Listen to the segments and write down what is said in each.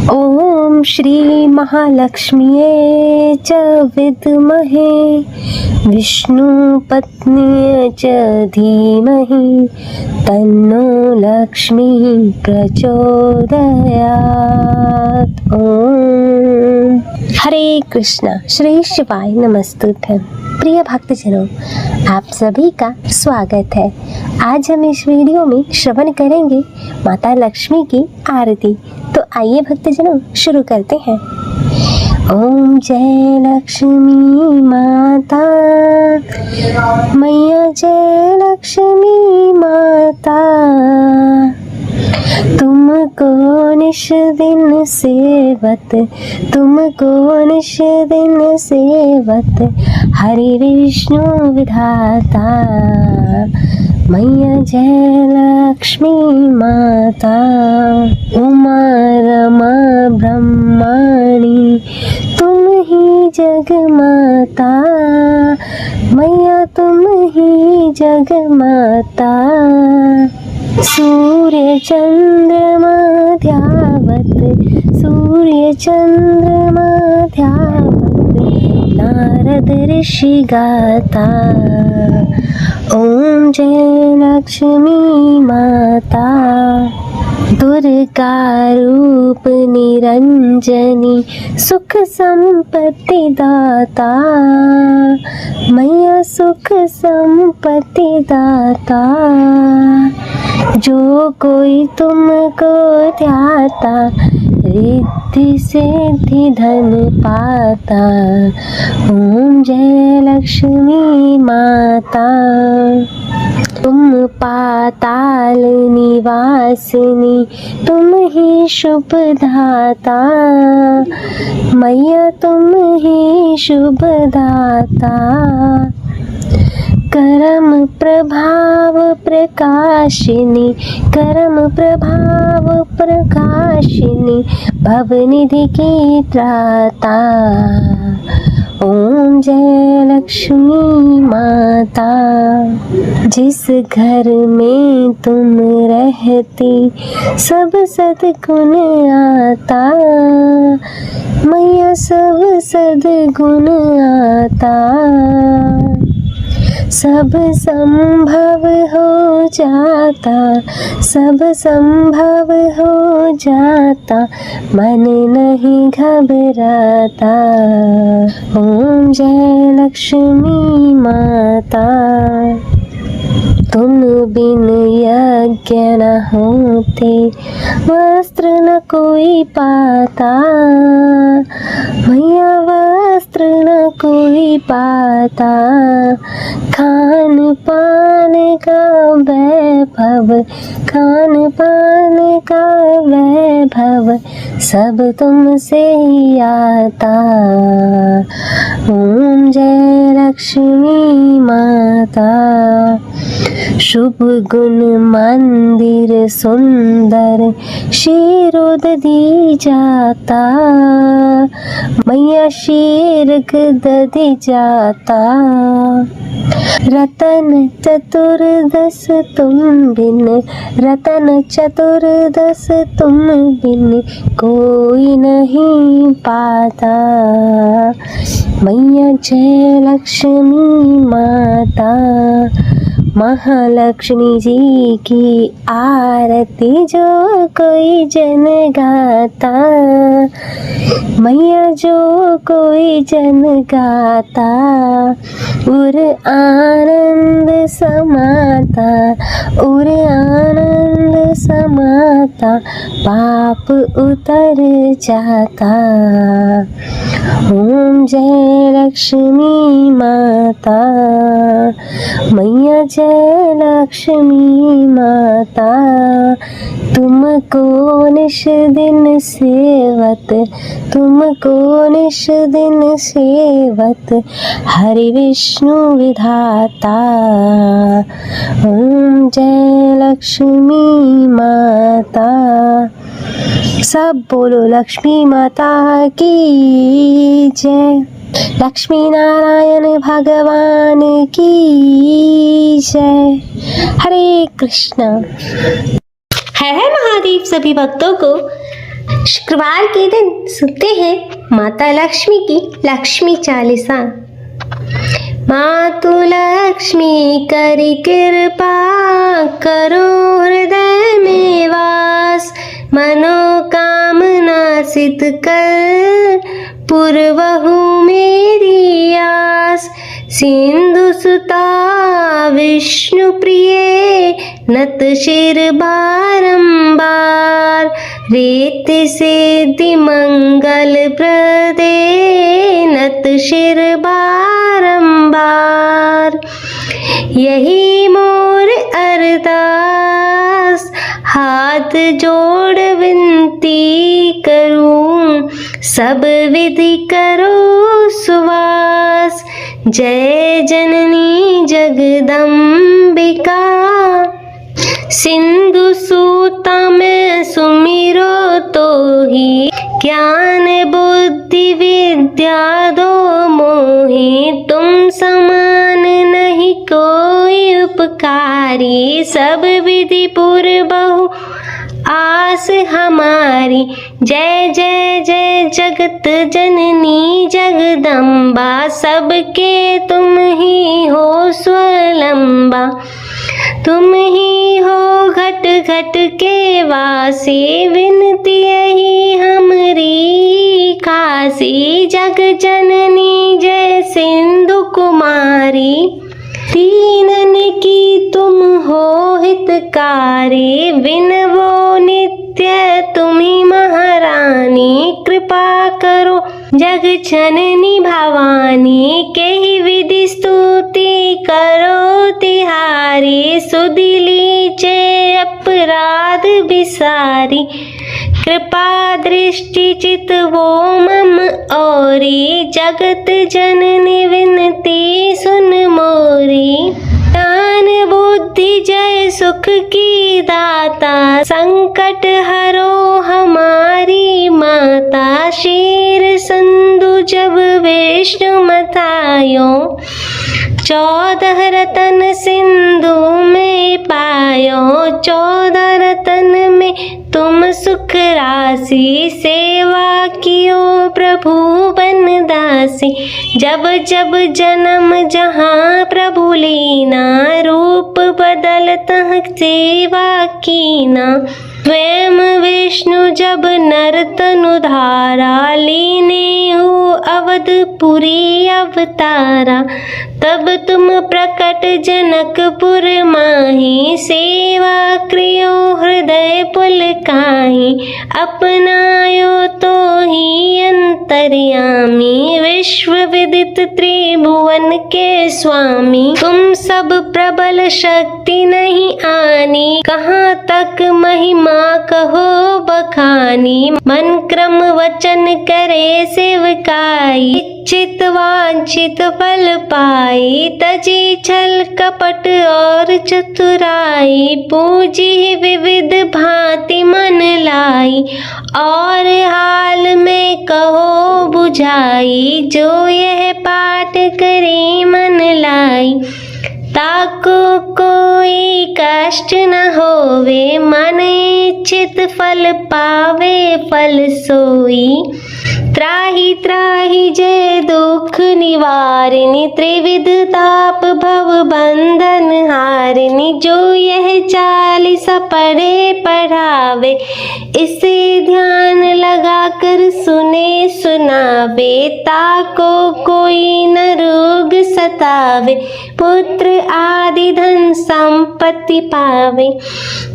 ओम श्री महालक्ष्म्ये च विद्महे विष्णुपत्न्ये च धीमहि तन्नो लक्ष्मीः प्रचोदयात्। ओम हरे कृष्णा। श्री शिवाय नमस्तुभ्यं। प्रिय भक्तजनों, आप सभी का स्वागत है। आज हम इस वीडियो में श्रवण करेंगे माता लक्ष्मी की आरती। तो आइए भक्तजनों शुरू करते हैं। ओम जय लक्ष्मी माता, मैया जय लक्ष्मी माता, तुमको निश दिन सेवत, तुमको निश दिन सेवत, हरि विष्णु विधाता, मैया जय लक्ष्मी माता। उमा रमा ब्रह्माणी तुम ही जगमाता, मैया तुम ही जगमाता। सूर्य चंद्रमा ध्यावत, सूर्य चंद्रमा ध्यावत, नारद ऋषि गाता। ओम जय लक्ष्मी माता। दुर्गा रूप निरंजनी सुख संपत्ति दाता, मैया सुख संपत्ति दाता। जो कोई तुमको ध्याता, रिद्धि सिद्धि धन पाता। ओम जय लक्ष्मी माता। तुम पाताल निवासिनी, तुम ही शुभ दाता, मैया तुम ही शुभ दाता। करम प्रभाव प्रकाशिनी, करम प्रभाव प्रकाशिनी, भवनिधि की त्राता। ओम जय लक्ष्मी माता। जिस घर में तुम रहती सब सद्गुण आता, मैया सब सद्गुण आता। सब संभव हो जाता, सब संभव हो जाता, मन नहीं घबराता। ओम जय लक्ष्मी माता। तुम बिन यज्ञ न होते, वस्त्र न कोई पाता, मैया वस्त्र न कोई पाता। खान पान का वैभव, खान पान का वैभव, सब तुमसे ही आता। ओम जय लक्ष्मी माता। शुभ गुण मंदिर सुंदर शीरोद दी जाता, मैया शीर दी जाता। रतन चतुर्दश तुम बिन, रतन चतुर्दश तुम बिन कोई नहीं पाता। मैया जय लक्ष्मी माता। महालक्ष्मी जी की आरती जो कोई जन गाता, मैया जो कोई जन गाता, उर आनंद समाता, उर आनंद समाता, पाप उतर जाता। ओम जय लक्ष्मी माता, मैया जय लक्ष्मी माता। तुमको निश दिन सेवत, तुमको निश दिन सेवत, हरि विष्णु विधाता। ओम जय लक्ष्मी माता। सब बोलो लक्ष्मी माता की जय। लक्ष्मी नारायण भगवान की जय। हरे कृष्णा। हर हर महादेव सभी भक्तों को शुक्रवार के दिन सुनते हैं माता लक्ष्मी की लक्ष्मी चालीसा। मातु लक्ष्मी करी कृपा, करो हृदय में वास, मनोकामना सिद्ध कर, पूर्वहु मेरी आस। सिंधु सुता विष्णु प्रिय, नत शिर बारंबार, रेत सिद्धि मंगल प्रदे, नत शिर बारंबार। यही मोर अरदास, हाथ जोड़ विनती करूं, सब विधि करो सुवास। जय जननी जगदम्बिका, सिंधु सूता में सुमिरो तो ही, ज्ञान बुद्धि विद्या दो मोहि। तुम समान नहीं कोई उपकारी, सब विधि पूर्वहु आस हमारी। जय जय जय जगत जननी जगदम्बा, सबके तुम ही हो स्वलंबा। तुम ही हो घट घट के वासी, विनती यही हमरी खासी। जग जननी जय सिंधु कुमारी, दीनन की तुम हो हितकारी। विनवो नित्य तुम्ही महारानी, कृपा करो जग जननी भवानी। के ही विधि स्तुति करो तिहारी, सुधि लीजे अपराध बिसारी। कृपा दृष्टि चित वो मम औरी, जगत जननी विनती सुन मोरी। ज्ञान बुद्धि जय सुख की दाता, संकट हरो हमारी माता। शीर संधु जब विष्णु मथायो, 14 रतन सिंधु में पायो। 14 रतन में तुम सुख राशि, सेवा कियो प्रभु बन दासी। जब जब जन्म जहाँ प्रभु लीना, रूप बदलत सेवा कीना। स्वयं विष्णु जब नर तनु धारा, लीने हो अवधपुरी अवतारा। तब तुम प्रकट जनकपुर माही, सेवा क्रियो हृदय पुलकाही। अपनायो तो ही अंतर्यामी, विश्व विदित त्रिभुवन के स्वामी। तुम सब प्रबल शक्ति नहीं आनी, कहाँ तक महिमा कहो बखानी। मन क्रम वचन करे सेवकाई, इच्छित वांछित फल पाई। तजी छल कपट और चतुराई, पूजी विविध भांति मन लाई। और हाल में कहो बुझाई, जो यह पाठ करे मन लाई। ताको कोई कष्ट न होवे, मन इच्छित फल पावे फल सोई। त्राहि त्राहि जय दुख निवारिणी, त्रिविध ताप भव बंधन हारिणी। जो यह चालीसा पढ़े पढ़ावे, इसे ध्यान लगा कर सुने सुनावे। ताको कोई न रोग सतावे, पुत्र आदि धन संपत्ति पावे।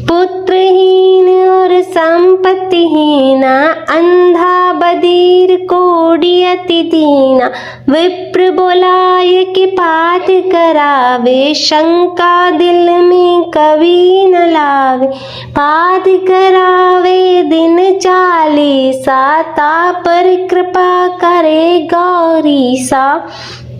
पुत्रहीन और संपत्तिहीना, अंधा बधिर कोढ़ी अति दीना। विप्र बोलाय कि पाठ करावे, शंका दिल में कभी न लावे। पाठ करावे दिन चालीसा, ता पर कृपा करे गौरीसा।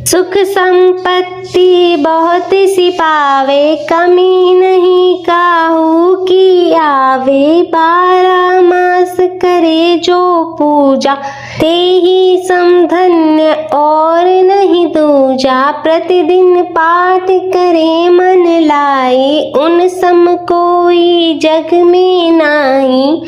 सुख संपत्ति बहुत सी पावे, कमी नहीं काहू की आवे। 12 मास करे जो पूजा, ते ही समधन्य और नहीं दूजा। प्रतिदिन पाठ करे मन लाई, उन सम कोई जग में नाई।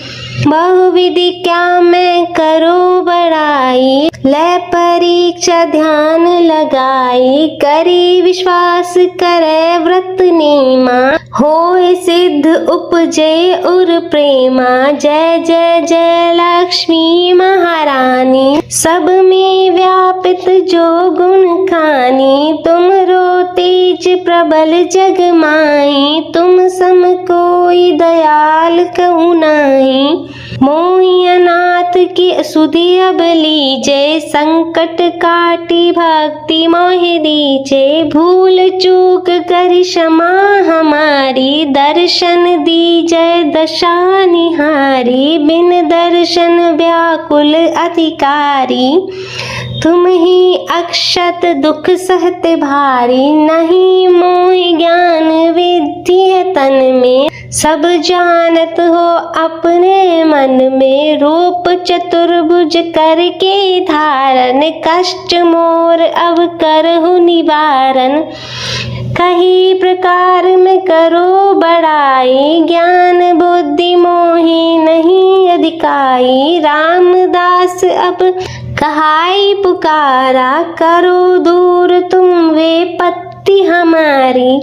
बहुविधि क्या मैं करो बड़ाई, ले परीक्षा ध्यान लगाई। करी विश्वास करे व्रत नेमा, होए सिद्ध उपजे उर प्रेमा। जय जय जय लक्ष्मी महारानी, सब में व्यापित जो गुण खानी। तुम रो तेज प्रबल जग माई, तुम सम कोई दयाल कहु नाई। मोहि अनाथ की सुधि अब लीजे, संकट काटी भक्ति मोहि दीजे। भूल चूक कर क्षमा हमारी, दर्शन दीजय दशा निहारी। बिन दर्शन व्याकुल अधिकारी, तुम ही अक्षत दुख सहते भारी। नहीं मोहि ज्ञान विद्धि है तन में, सब जानत हो अपने मन में। रूप चतुर्भुज करके धारण, कष्ट मोर अब करहु निवारण। कही प्रकार में करो बड़ाई, ज्ञान बुद्धि मोहि नहीं अधिकाई। रामदास अब कहाई पुकारा, करो दूर तुम विपत्ति हमारी।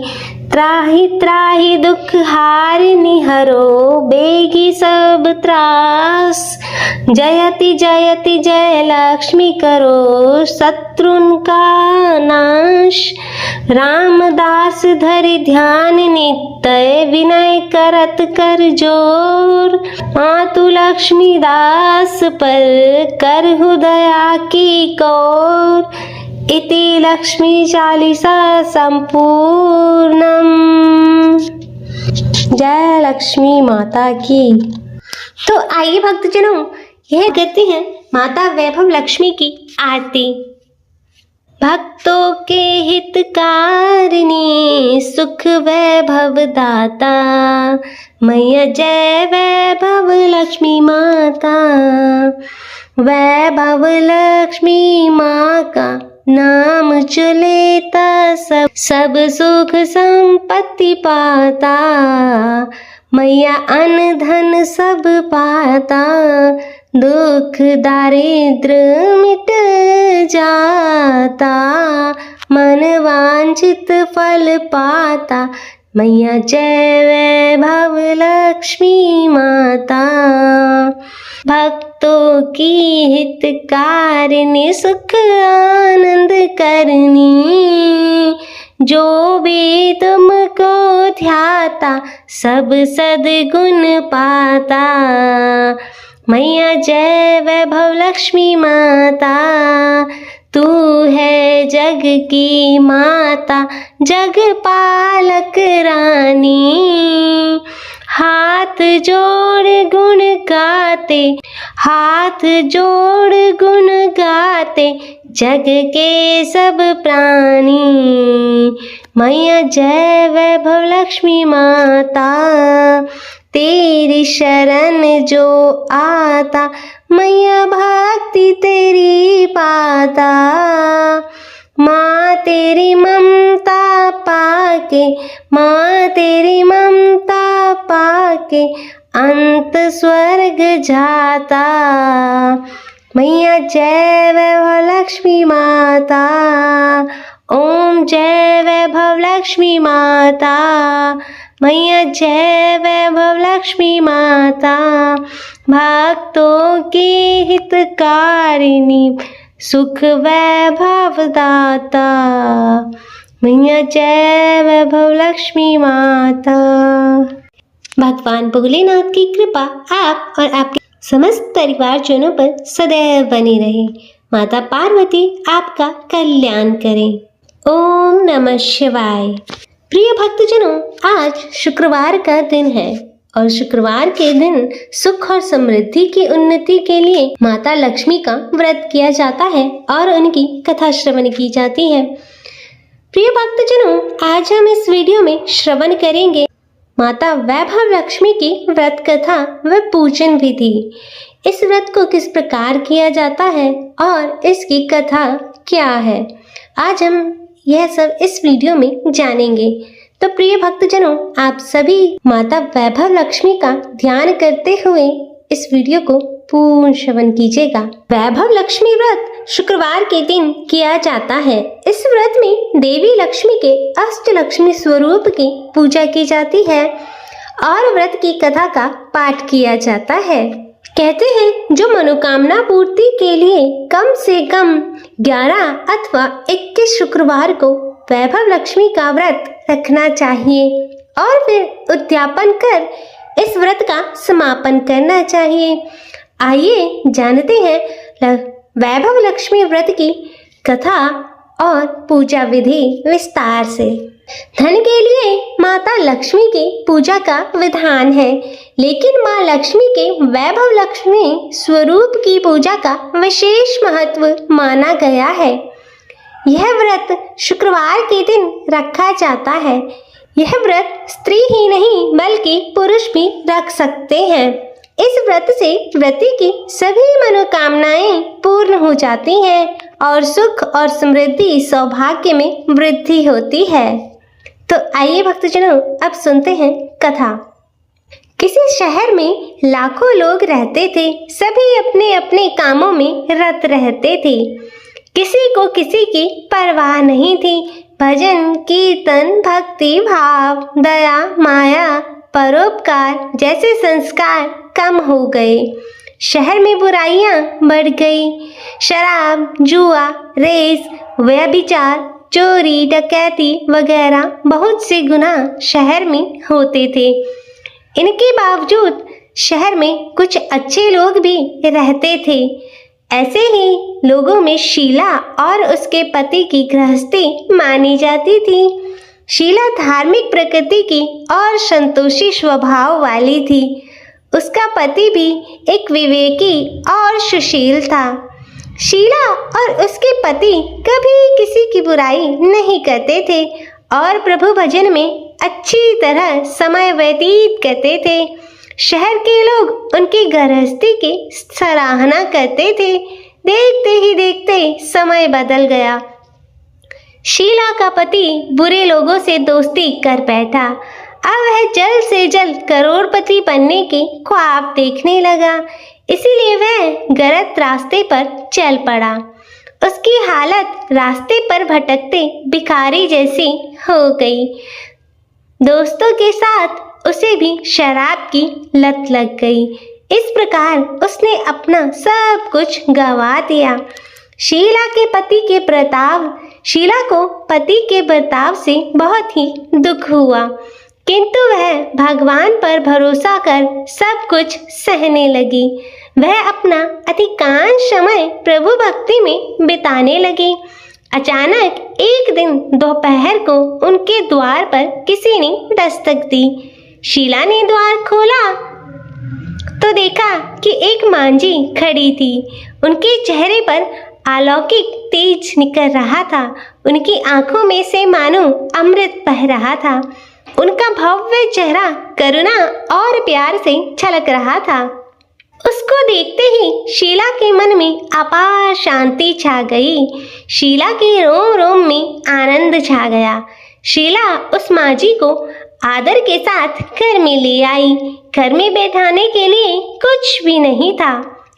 त्राहि त्राहि दुख हारिनि हरो, बेगी सब त्रास। जयति जयति जय लक्ष्मी करो, शत्रुन का नाश। रामदास धरि ध्यान नित्य, विनय करत कर जोर। मातु लक्ष्मी दास पर करहु दया की कौर। इति लक्ष्मी चालीसा संपूर्णम। जय लक्ष्मी माता की। तो आइए भक्तजनों, यह करते हैं माता वैभव लक्ष्मी की आरती। भक्तों के हितकारिणी, सुख वैभव दाता। मैया जय वैभव लक्ष्मी माता। वैभव लक्ष्मी माँ का नाम चलेता, सब सुख संपत्ति पाता। मैया अन्न धन सब पाता, दुख दारिद्र मिट जाता। मन वांछित फल पाता, मैया जय वैभव लक्ष्मी माता। भक्तों की हितकारिणी, सुख आनंद करनी। जो भी तुमको ध्याता, सब सद्गुण पाता। मैया जय वैभव लक्ष्मी माता। तू है जग की माता, जग पालक रानी। हाथ जोड़ गुण गाते, हाथ जोड़ गुण गाते, जग के सब प्राणी। मैया जय वैभव लक्ष्मी माता। तेरी शरण जो आता, मैया भक्ति तेरी पाता। माँ तेरी ममता पाके, माँ तेरी ममता पाके, अंत स्वर्ग जाता। मैया जय वैभव लक्ष्मी माता। ओम जय वैभव लक्ष्मी माता। मैया जय वैभव लक्ष्मी माता। भक्तों की हितकारिणी, सुख वैभव दाता। मैया जय वैभव लक्ष्मी माता। भगवान भोलेनाथ की कृपा आप और आपके समस्त परिवारजनों पर सदैव बनी रहे। माता पार्वती आपका कल्याण करें। ओम नमः शिवाय। प्रिय भक्तजनों, आज शुक्रवार का दिन है और शुक्रवार के दिन सुख और समृद्धि की उन्नति के लिए माता लक्ष्मी का व्रत किया जाता है और उनकी कथा श्रवण की जाती है। प्रिय भक्तजनों, आज हम इस वीडियो में श्रवण करेंगे माता वैभव लक्ष्मी की व्रत कथा व पूजन विधि। इस व्रत को किस प्रकार किया जाता है और इसकी कथा क्या है, आज हम यह सब इस वीडियो में जानेंगे। तो प्रिय भक्तजनों, आप सभी माता वैभव लक्ष्मी का ध्यान करते हुए इस वीडियो को पूर्ण श्रवण कीजिएगा। वैभव लक्ष्मी व्रत शुक्रवार के दिन किया जाता है। इस व्रत में देवी लक्ष्मी के अष्टलक्ष्मी स्वरूप की पूजा की जाती है और व्रत की कथा का पाठ किया जाता है। कहते हैं जो मनोकामना पूर्ति के लिए कम से कम 11 अथवा 21 शुक्रवार को वैभव लक्ष्मी का व्रत रखना चाहिए और फिर उद्यापन कर इस व्रत का समापन करना चाहिए। आइए जानते हैं वैभव लक्ष्मी व्रत की कथा और पूजा विधि विस्तार से। धन के लिए माता लक्ष्मी की पूजा का विधान है, लेकिन माँ लक्ष्मी के वैभव लक्ष्मी स्वरूप की पूजा का विशेष महत्व माना गया है। यह व्रत शुक्रवार के दिन रखा जाता है। यह व्रत स्त्री ही नहीं बल्कि पुरुष भी रख सकते हैं। इस व्रत से व्रती की सभी मनोकामनाएं पूर्ण हो जाती हैं और सुख और समृद्धि सौभाग्य में वृद्धि होती है। तो आइए भक्तजनों, अब सुनते हैं कथा। किसी शहर में लाखों लोग रहते थे। सभी अपने अपने कामों में रत रहते थे। किसी को किसी की परवाह नहीं थी। भजन, कीर्तन, भक्ति भाव, दया, माया, परोपकार जैसे संस्कार कम हो गए। शहर में बुराइयां बढ़ गई। शराब, जुआ, रेस, व्यभिचार, चोरी, डकैती वगैरह बहुत से गुनाह शहर में होते थे। इनके बावजूद शहर में कुछ अच्छे लोग भी रहते थे। ऐसे ही लोगों में शीला और उसके पति की गृहस्थी मानी जाती थी। शीला धार्मिक प्रकृति की और संतोषी स्वभाव वाली थी। उसका पति भी एक विवेकी और सुशील था। शीला और उसके पति कभी किसी की बुराई नहीं करते थे और प्रभु भजन में अच्छी तरह समय व्यतीत करते थे। शहर के लोग उनकी गृहस्थी की सराहना करते थे। देखते ही देखते समय बदल गया। शीला का पति बुरे लोगों से दोस्ती कर बैठा। अब वह जल्द से जल्द करोड़पति बनने के ख्वाब देखने लगा, इसीलिए वह गलत रास्ते पर चल पड़ा। उसकी हालत रास्ते पर भटकते भिखारी जैसी हो गई। दोस्तों के साथ उसे भी शराब की लत लग गई। इस प्रकार उसने अपना सब कुछ गंवा दिया। शीला को पति के बर्ताव से बहुत ही दुख हुआ, किंतु वह भगवान पर भरोसा कर सब कुछ सहने लगी। वह अपना अधिकांश समय प्रभु भक्ति में बिताने लगी। अचानक एक दिन दोपहर को उनके द्वार पर किसी ने दस्तक दी। शीला ने द्वार खोला तो देखा कि एक मांझी खड़ी थी। उनके चेहरे पर अलौकिक तेज निकल रहा था। उनकी आंखों में से मानो अमृत बह रहा था। उनका भव्य चेहरा करुणा और प्यार से छलक रहा था। उसको देखते ही शीला के मन में अपार शांति छा गई। शीला के रोम रोम में आनंद छा गया। शीला उस मांझी को आदर के साथ घर में ले आई। घर में बैठाने के लिए कुछ भी नहीं था,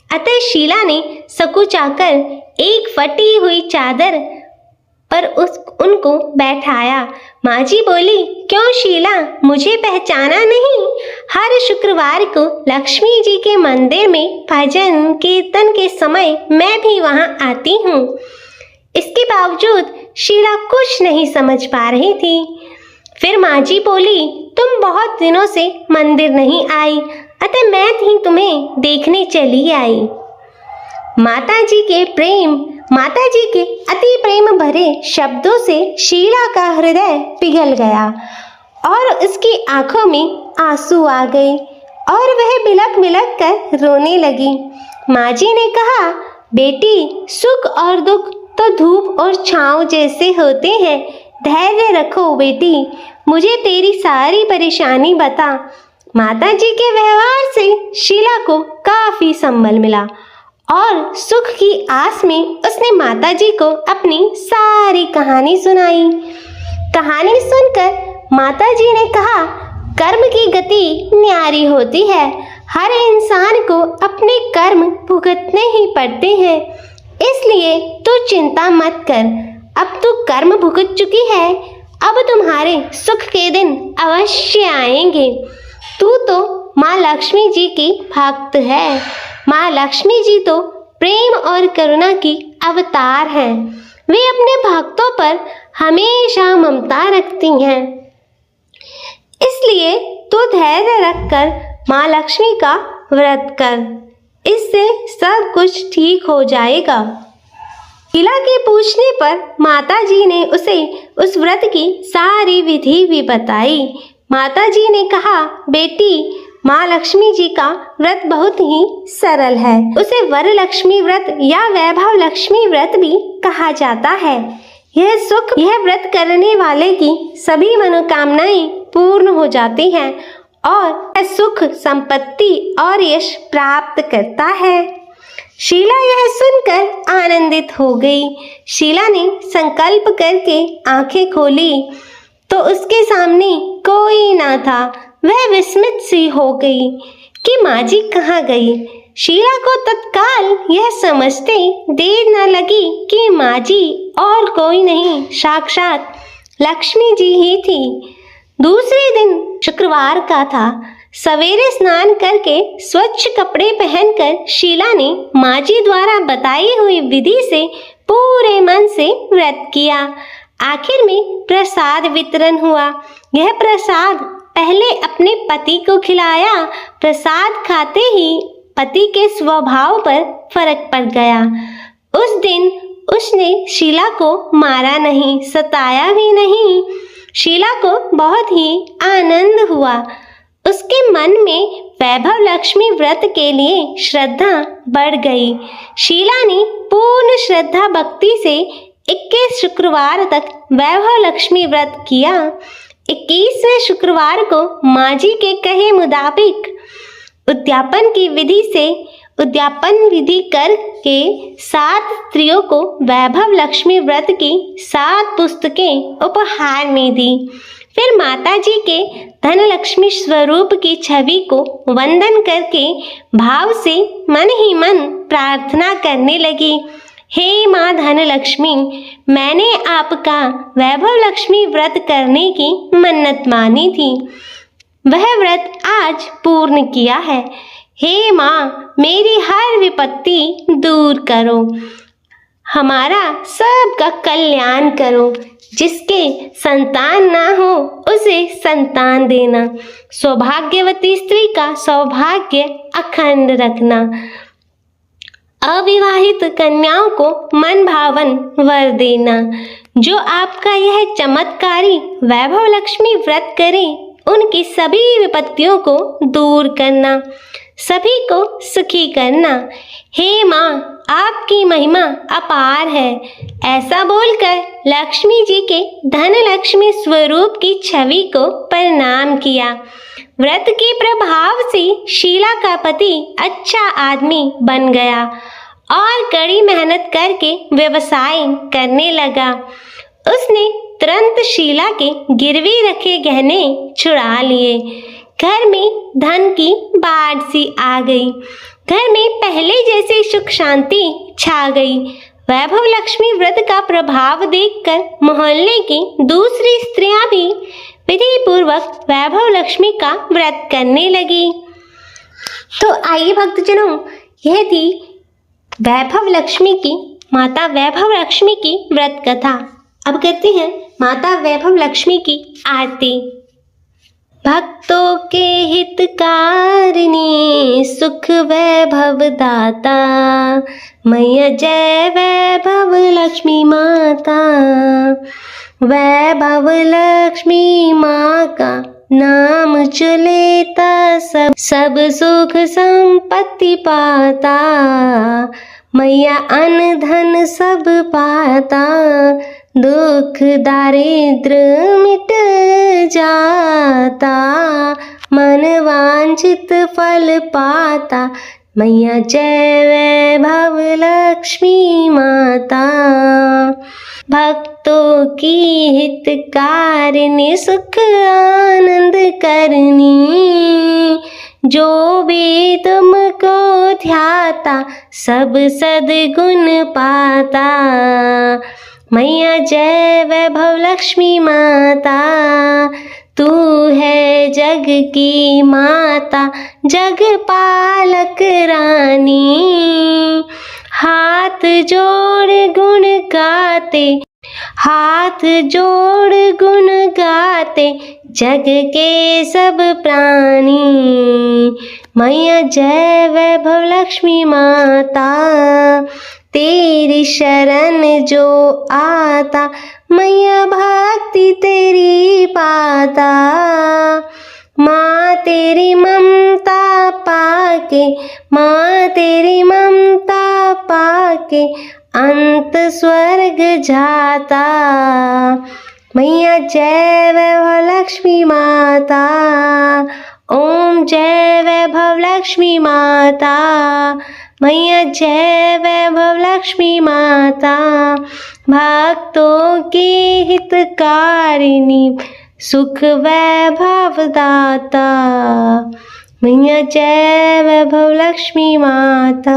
अतः शीला ने सकुचाकर एक फटी हुई चादर पर उनको बैठाया। मांझी बोली, क्यों शीला, मुझे पहचाना नहीं? हर शुक्रवार को लक्ष्मी जी के मंदिर में भजन कीर्तन के समय मैं भी वहां आती हूँ। इसके बावजूद शीला कुछ नहीं समझ पा रही थी। फिर मांझी बोली, तुम बहुत दिनों से मंदिर नहीं आई, अतः मैं ही तुम्हें देखने चली आई। माता जी के अति प्रेम भरे शब्दों से शीला का हृदय पिघल गया और उसकी आंखों में आंसू आ गए। और वह बिलक बिलक कर रोने लगी। माँ जी ने कहा, बेटी, सुख और दुख तो धूप और छाँव जैसे होते हैं, धैर्य रखो बेटी, मुझे तेरी सारी परेशानी बता। माता जी के व्यवहार से शीला को काफी संबल मिला और सुख की आस में उसने माता जी को अपनी सारी कहानी सुनाई। कहानी सुनकर माता जी ने कहा, कर्म की गति न्यारी होती है, हर इंसान को अपने कर्म भुगतने ही पड़ते हैं, इसलिए तू चिंता मत कर, अब तू कर्म भुगत चुकी है, अब तुम्हारे सुख के दिन अवश्य आएंगे। तू तो माँ लक्ष्मी जी की भक्त है। माँ लक्ष्मी जी तो प्रेम और करुणा की अवतार हैं। वे अपने भक्तों पर हमेशा ममता रखती हैं। इसलिए तू धैर्य रखकर माँ लक्ष्मी का व्रत कर, इससे सब कुछ ठीक हो जाएगा। शीला के पूछने पर माता जी ने उसे उस व्रत की सारी विधि भी बताई। माता जी ने कहा, बेटी, माँ लक्ष्मी जी का व्रत बहुत ही सरल है। उसे वरलक्ष्मी व्रत या वैभव लक्ष्मी व्रत भी कहा जाता है। यह व्रत करने वाले की सभी मनोकामनाएं पूर्ण हो जाती हैं और सुख, संपत्ति और यश प्राप्त करता है। शीला यह सुनकर आनंदित हो गई। शीला ने संकल्प करके आंखें खोली तो उसके सामने कोई ना था। वह विस्मित सी हो गई कि माँ जी कहाँ गई। शीला को तत्काल यह समझते देर न लगी कि माँ जी और कोई नहीं, साक्षात लक्ष्मी जी ही थी। दूसरे दिन शुक्रवार का था। सवेरे स्नान करके स्वच्छ कपड़े पहनकर शीला ने माँ जी द्वारा बताई हुई विधि से पूरे मन से व्रत किया। आखिर में प्रसाद वितरण हुआ। यह प्रसाद पहले अपने पति को खिलाया। प्रसाद खाते ही पति के स्वभाव पर फर्क पड़ गया। उस दिन उसने शीला को मारा नहीं, सताया भी नहीं। शीला को बहुत ही आनंद हुआ। उसके मन में वैभव लक्ष्मी व्रत के लिए श्रद्धा बढ़ गई। शीला ने पूर्ण श्रद्धा भक्ति से 21 शुक्रवार तक वैभव लक्ष्मी व्रत किया। 21वें शुक्रवार को माँ जी के कहे मुताबिक उद्यापन विधि करके 7 स्त्रियों को वैभव लक्ष्मी व्रत की 7 पुस्तकें उपहार में दी। फिर माता जी के धनलक्ष्मी स्वरूप की छवि को वंदन करके भाव से मन ही मन प्रार्थना करने लगी, हे माँ धनलक्ष्मी, मैंने आपका वैभव लक्ष्मी व्रत करने की मन्नत मानी थी, वह व्रत आज पूर्ण किया है। हे माँ, मेरी हर विपत्ति दूर करो, हमारा सबका कल्याण करो। जिसके संतान ना हो उसे संतान देना। सौभाग्यवती स्त्री का सौभाग्य अखंड रखना। अविवाहित कन्याओं को मन भावन वर देना। जो आपका यह चमत्कारी वैभव लक्ष्मी व्रत करे, उनकी सभी विपत्तियों को दूर करना, सभी को सुखी करना। हे माँ, आपकी महिमा अपार है। ऐसा बोलकर लक्ष्मी जी के धन लक्ष्मी स्वरूप की छवि को प्रणाम किया। व्रत के प्रभाव से शीला का पति अच्छा आदमी बन गया और कड़ी मेहनत करके व्यवसाय करने लगा। उसने तुरंत शीला के गिरवी रखे गहने छुड़ा लिए। घर में धन की बाढ़ सी आ गई। घर में पहले जैसी सुख शांति छा गई। वैभव लक्ष्मी व्रत का प्रभाव देखकर मोहल्ले की दूसरी स्त्रियां भी विधि पूर्वक वैभव लक्ष्मी का व्रत करने लगी। तो आइए भक्तजनों, यह थी वैभव लक्ष्मी की, माता वैभव लक्ष्मी की व्रत कथा। अब करते हैं माता वैभव लक्ष्मी की आरती। भक्तों के हितकारिणी सुख वैभव दाता, मैया जय वैभव लक्ष्मी माता। वैभव लक्ष्मी माँ का नाम जो लेता सब सुख संपत्ति पाता। मैया अन्न धन सब पाता, दुख दारिद्र मिट जाता। मन वांछित फल पाता। मैया जय वैभव लक्ष्मी माता। भक्तों की हितकारिणी, सुख आनंद करनी। जो भी तुमको ध्याता, सब सद्गुण पाता। मैया जय वैभव लक्ष्मी माता। तू है जग की माता, जग पालक रानी। हाथ जोड़ गुण गाते, हाथ जोड़ गुण गाते, जग के सब प्राणी। मैया जय वैभव लक्ष्मी माता। तेरी शरण जो आता, मैया भक्ति तेरी पाता। माँ तेरी ममता पाके, माँ तेरी ममता पाके, अंत स्वर्ग जाता। मैया जय वैभव लक्ष्मी माता। ओम जय वैभव लक्ष्मी माता। मैया जय वैभव लक्ष्मी माता। भक्तों की हितकारिणी, सुख वैभव दाता। मैया जय वैभव लक्ष्मी माता।